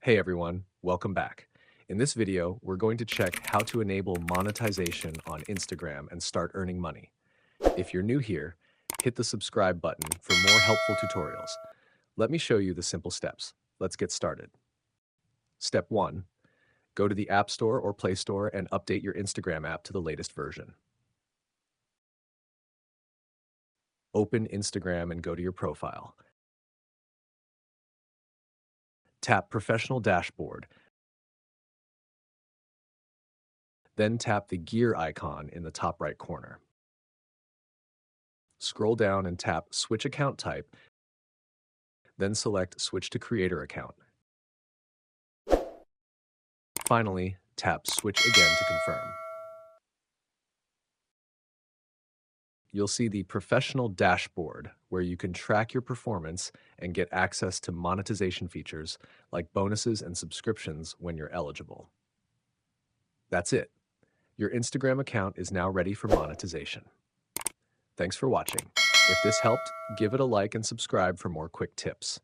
Hey everyone, welcome back. In this video, we're going to check how to enable monetization on Instagram and start earning money. If you're new here, hit the subscribe button for more helpful tutorials. Let me show you the simple steps. Let's get started. Step 1. Go to the App Store or Play Store and update your Instagram app to the latest version. Open Instagram and go to your profile. Tap Professional Dashboard. Then tap the gear icon in the top right corner. Scroll down and tap Switch Account Type, then select Switch to Creator Account. Finally, tap Switch again to confirm. You'll see the Professional Dashboard, where you can track your performance and get access to monetization features like bonuses and subscriptions when you're eligible. That's it. Your Instagram account is now ready for monetization. Thanks for watching. If this helped, give it a like and subscribe for more quick tips.